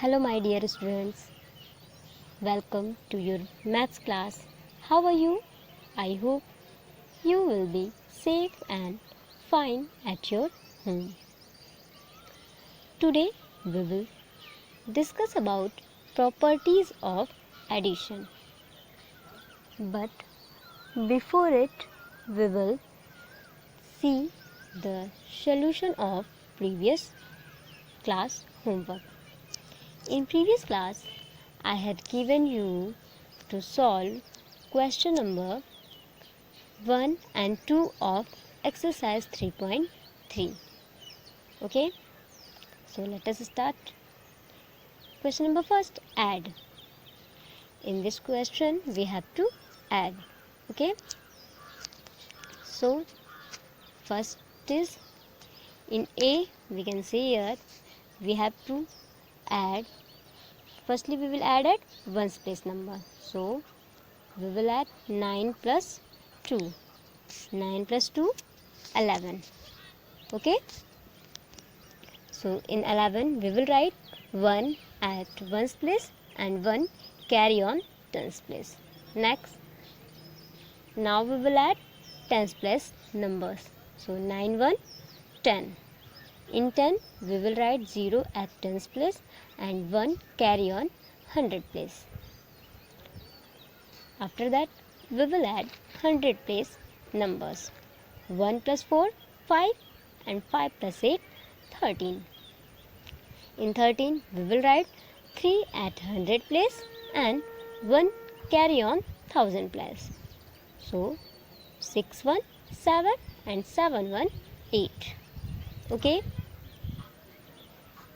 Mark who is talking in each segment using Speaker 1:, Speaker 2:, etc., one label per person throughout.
Speaker 1: Hello, my dear students. Welcome to your maths class. How are you? I hope you will be safe and fine at your home. Today we will discuss about properties of addition. But before it, we will see the solution of previous class homework. In previous class, I had given you to solve question number 1 and 2 of exercise 3.3. Okay, so let us start. Question number first, add. In this question, we have to add. Okay, so first is in A, we can see here we have to add. Firstly, we will add at ones place number. So, we will add 9 plus 2. 9 plus 2, 11. Okay. So, in 11, we will write 1 at ones place and 1 carry on tens place. Next, now we will add tens place numbers. So, 9, 1, 10. In 10, we will write 0 at tens place and 1 carry on 100 place. After that, we will add 100 place numbers. 1 plus 4, 5 and 5 plus 8, 13. In 13, we will write 3 at 100 place and 1 carry on 1000 place. So, 6, 1, 7 and 7, 1, 8. Okay.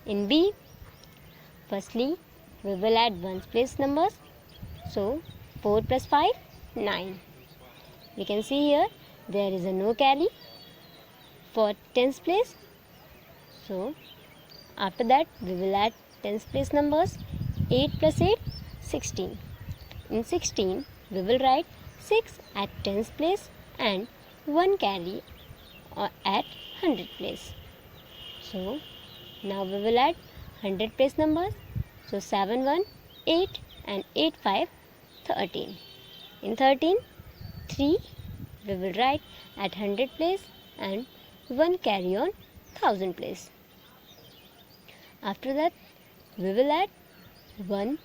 Speaker 1: In B, firstly, we will add ones place numbers. So, 4 plus 5, 9. We can see here there is a no carry for tens place. So, after that, we will add tens place numbers. 8 plus 8, 16. In 16, we will write 6 at tens place and 1 carry at 100 place. So, now we will add 100 place numbers. So, 7, 1, 8 and 8, 5, 13. In 13, 3 we will write at 100 place and 1 carry on 1000 place. After that, we will add 1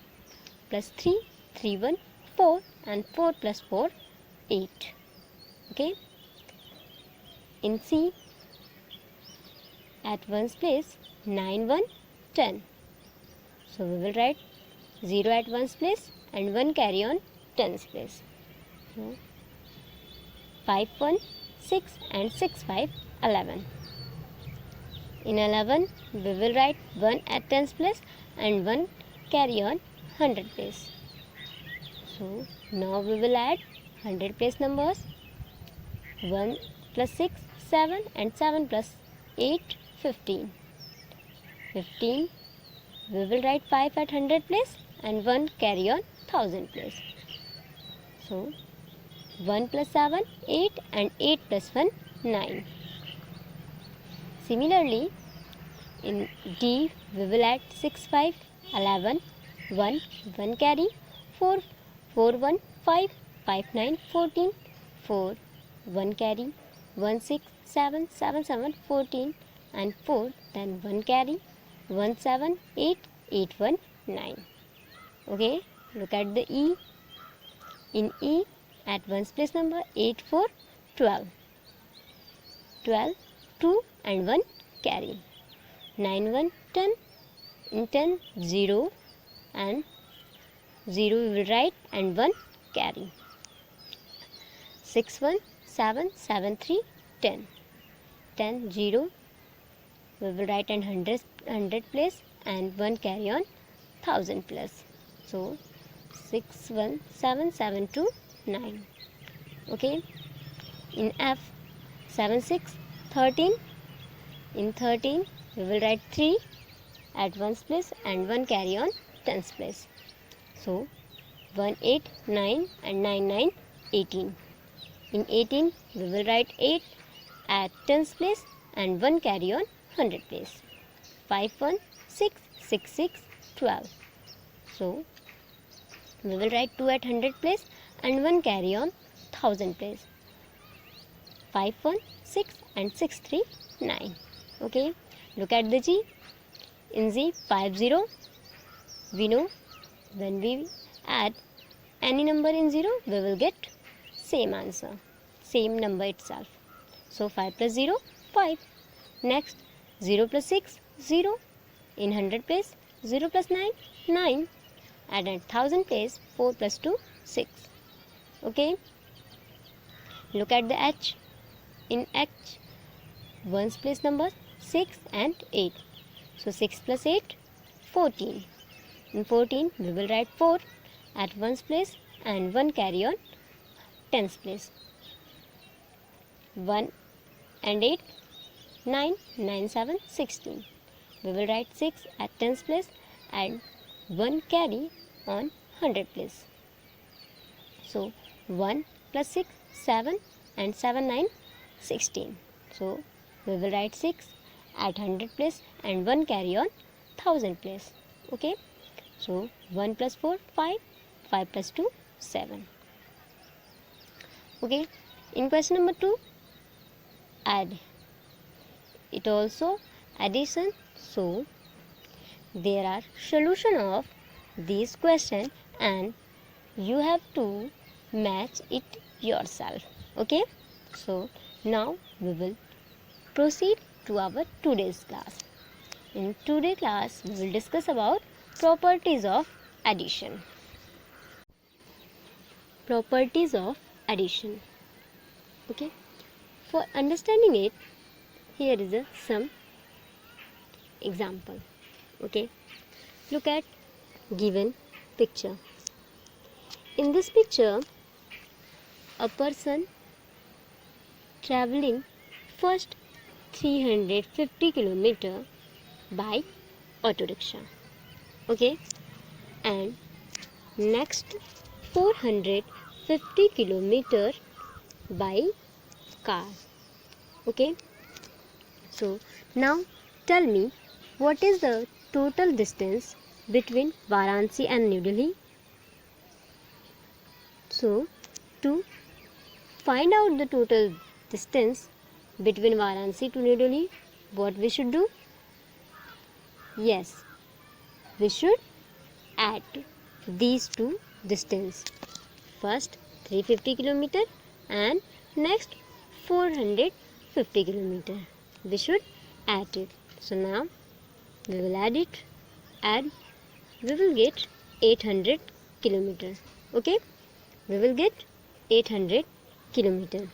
Speaker 1: plus 3, 3, 1, 4 and 4 plus 4, 8. Okay. In C, at ones place, 9, 1, 10. So, we will write 0 at ones place and 1 carry on tens place. So, 5, 1, 6 and 6, 5, 11. In 11, we will write 1 at tens place and 1 carry on 100 place. So, now we will add 100 place numbers. 1 plus 6, 7 and 7 plus 8, 15. 15, we will write 5 at 100 place and 1 carry on 1000 place. So, 1 plus 7, 8 and 8 plus 1, 9. Similarly, in D, we will add 6, 5, 11, 1, 1 carry, 4, 4, 1, 5, 5, 9, 14, 4, 1 carry, 1, 6, 7, 7, 7, 14 and 4, then 1 carry, 1, 7, 8, 8, 1, 9. Okay, look at the E. In E, at ones place number 8, 4, 12. 12, 2 and 1 carry. 9, 1, 10. In 10, 0 and 0 we will write and 1 carry. 6, 1, 7, 7, 3, 10. 10, 0 we will write and 100 place and 1 carry on 1000 plus. So, 6, 1, 7, 7, 2, 9. Okay. In F, 7, 6, 13. In 13, we will write 3 at ones place and 1 carry on tens place. So, 1, 8, 9 and 9, 9, 18. In 18, we will write 8 at tens place and 1 carry on 100 place. 5, 1, 6, 6, 6, 12. So we will write 2 at 100 place and 1 carry on 1000 place. 5 1 6 and 6 3 9. Okay, look at the G. In Z 5 0. We know when we add any number in 0, we will get same answer, same number itself. So 5 plus 0, 5. Next 0 plus 6, 0. In 100 place 0 plus 9, 9. And at 1000 place 4 plus 2, 6. Okay, look at the H. In H, ones place number 6 and 8. So 6 plus 8, 14. In 14 we will write 4 at ones place and 1 carry on tens place. 1 and 8, 9, 9 7, 16. We will write 6 at tens place and 1 carry on 100 place. So 1 plus 6, 7 and 7 9, 16. So we will write 6 at 100 place and 1 carry on 1000 place. Okay, so 1 plus 4, 5, 5 plus 2, 7. Okay, in question number 2, add. It also addition. So there are solution of this question and you have to match it yourself. Okay, so now we will proceed to our today's class. In today's class we will discuss about properties of addition. Properties of addition. Okay, for understanding it, here is some example. Okay, look at given picture. In this picture, a person traveling first 350 km by auto rickshaw. Okay, and next 450 km by car. Okay, so now tell me, what is the total distance between Varanasi and New Delhi? So to find out the total distance between Varanasi to New Delhi, what we should do? Yes, we should add these two distance. First 350 km and next 450 km. We should add it. So now we will add it and we will get 800 km. Okay, we will get 800 km.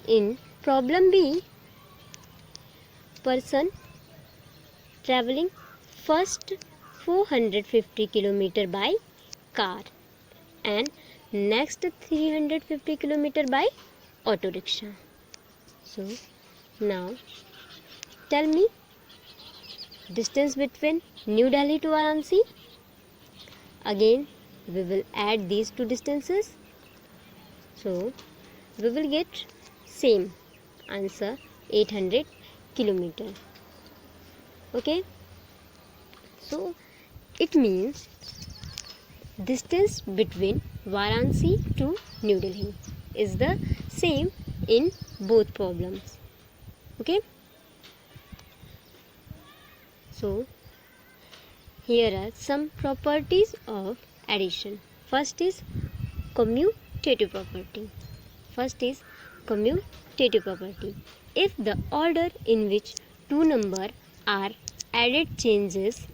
Speaker 1: In problem B, person traveling first 450 km by car and next 350 km by auto rickshaw. So now tell me distance between New Delhi to Varanasi. Again we will add these two distances. So we will get same answer, 800 km. Okay, so it means distance between Varanasi to New Delhi is the same in both problems. Okay, so here are some properties of addition. First is commutative property. If the order in which two numbers are added changes,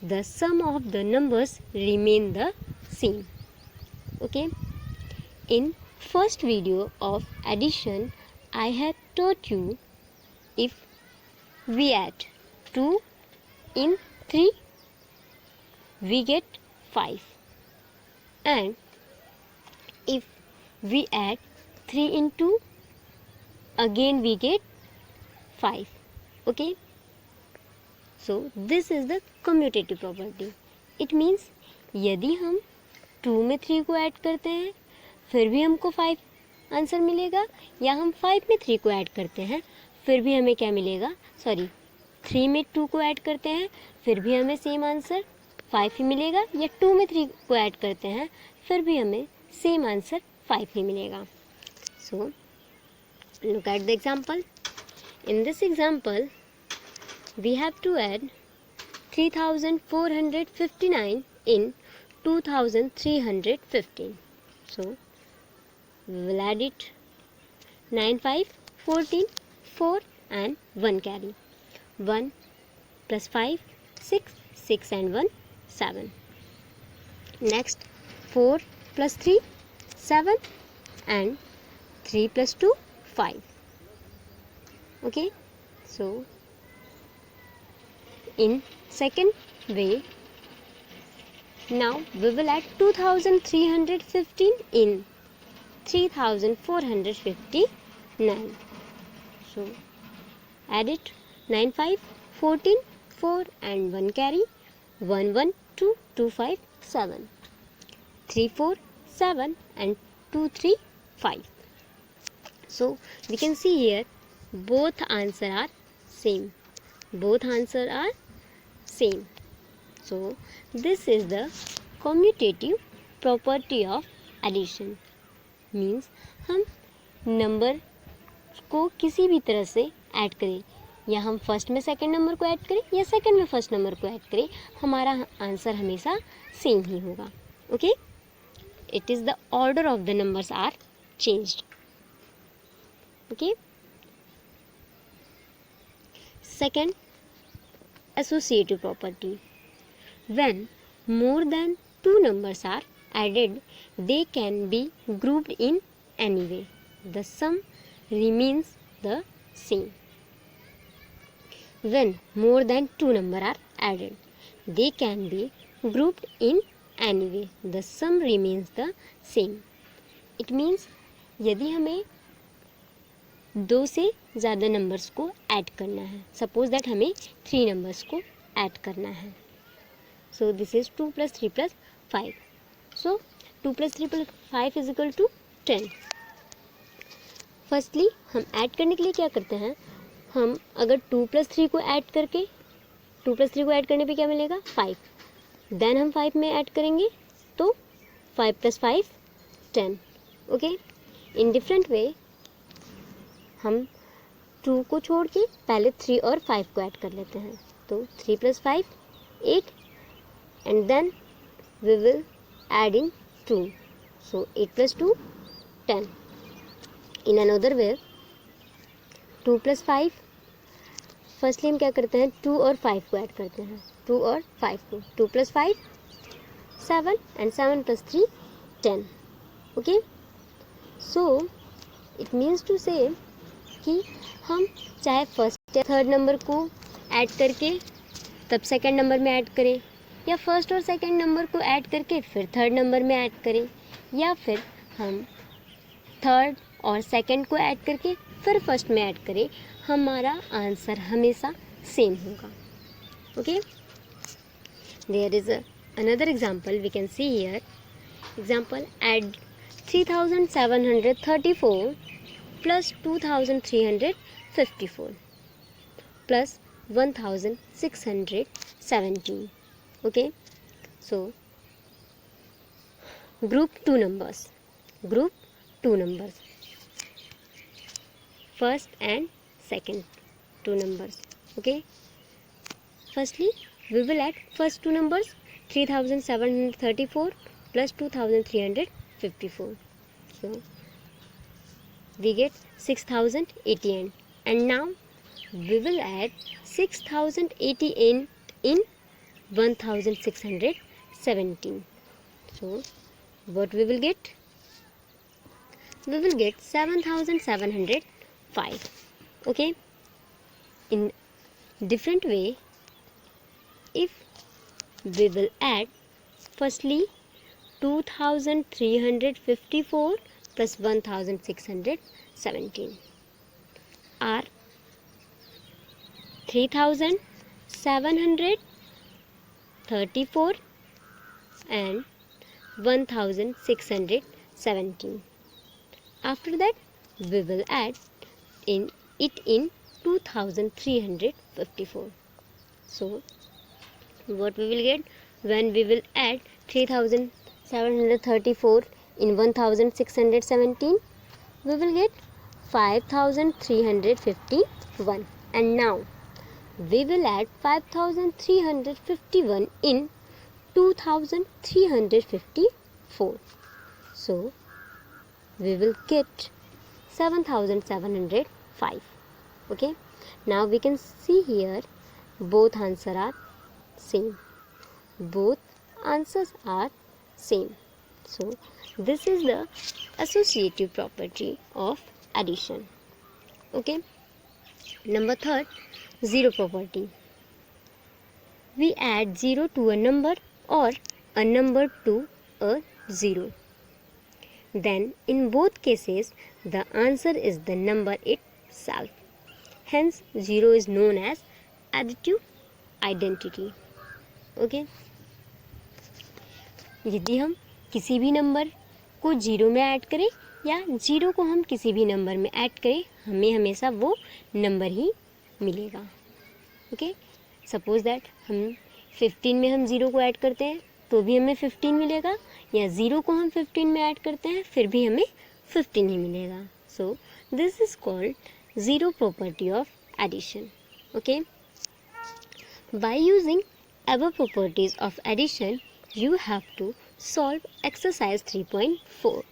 Speaker 1: the sum of the numbers remain the same. Okay, in first video of addition I had taught you, if we add 2 in 3 we get 5, and if we add 3 in 2 again we get 5. Okay, so this is the commutative property. It means यदि हम 2 में 3 को add करते हैं फिर भी हमको 5 मिलेगा, या हम 5 में 3 को ऐड करते हैं फिर भी हमें क्या मिलेगा, 5 3 में 2 को ऐड करते हैं फिर भी हमें सेम आंसर 5 ही मिलेगा, या 2 में 3 को ऐड करते हैं फिर भी हमें सेम आंसर 5 ही मिलेगा. सो look at the example. In this example, we have to add 3459 in 2315. So, we will add it 9, 5, 14, 4 and 1 carry. 1 plus 5, 6, 6 and 1, 7. Next, 4 plus 3, 7 and 3 plus 2, 5. Okay, so in second way, now we will add 2315 in 3459. So add it 9, 5, 14, 4 and 1 carry. 1, 1, 2, 2, 5, 7. 3, 4, 7 and 2, 3, 5. So we can see here both answer are same. Both answer are same. So this is the commutative property of addition. Means हम number को किसी भी तरह से add करें, या हम first में सेकंड नंबर को ऐड करें या सेकंड में फर्स्ट नंबर को ऐड करें, हमारा आंसर हमेशा सेम ही होगा. Okay, it is the order of the numbers are changed. Okay. Second, associative property. When more than 2 numbers are added, they can be grouped in any way. The sum remains the same. When more than 2 numbers are added, they can be grouped in any way. The sum remains the same. It means यदि हमें 2 से ज़्यादा numbers को add करना है, suppose that हमें 3 numbers को add करना है. So this is 2 + 3 + 5. So 2 + 3 + 5 is equal to 10. Firstly हम ऐड करने के लिए क्या करते हैं, हम अगर 2 + 3 को ऐड करके 2 + 3 को ऐड करने पे क्या मिलेगा 5. देन हम 5 में ऐड करेंगे तो 5 + 5 10. ओके, इन डिफरेंट वे हम 2 को छोड़ के पहले 3 और 5 को ऐड कर लेते हैं. तो 3 + 5 8 and then we will add in 2. So 8 + 2 10. In another way 2 + 5, firstly हम क्या करते हैं 2 और 5 को ऐड करते हैं. 2 और 5 को 2 + 5 7 and 7 + 3 10. Okay, so it means to say कि हम चाहे फर्स्ट या थर्ड नंबर को ऐड करके तब सेकंड नंबर में ऐड करें, या फर्स्ट और सेकंड नंबर को ऐड करके फिर थर्ड नंबर में ऐड करें, या फिर हम थर्ड और सेकंड को ऐड करके फिर फर्स्ट में ऐड करें, हमारा आंसर हमेशा सेम होगा. Okay, there is another example we can see here. Example, add 3734 plus 2354 plus 1617. Okay, so group two numbers, first and second two numbers. Okay, firstly we will add first two numbers 3734 plus 2354. So we get 6088, and now we will add 6088 in 1617. So what we will get? We will get 7705. Okay, in different way, if we will add firstly 2354 plus 1617 are 3734 and 1617. After that we will add in 2354. So what we will get when we will add 3734 in 1617? We will get 5351. And now we will add 5351 in 2354. So we will get 7705. Okay, now we can see here both answers are same. Both answers are same. So this is the associative property of addition. Okay. Number third, zero property. We add 0 to a number or a number to a 0. Then in both cases the answer is the number itself. Hence 0 is known as additive identity. Okay यदि हम किसी भी number को 0 में add करें या 0 को हम किसी भी नंबर में ऐड करें, हमें हमेशा वो नंबर ही मिलेगा. ओके, सपोज दैट हम 15 में हम 0 को ऐड करते हैं तो भी हमें 15 मिलेगा, या 0 को हम 15 में ऐड करते हैं फिर भी हमें 15 ही मिलेगा. So this is called zero property of addition. Okay, by using above properties of addition, you have to solve exercise 3.4.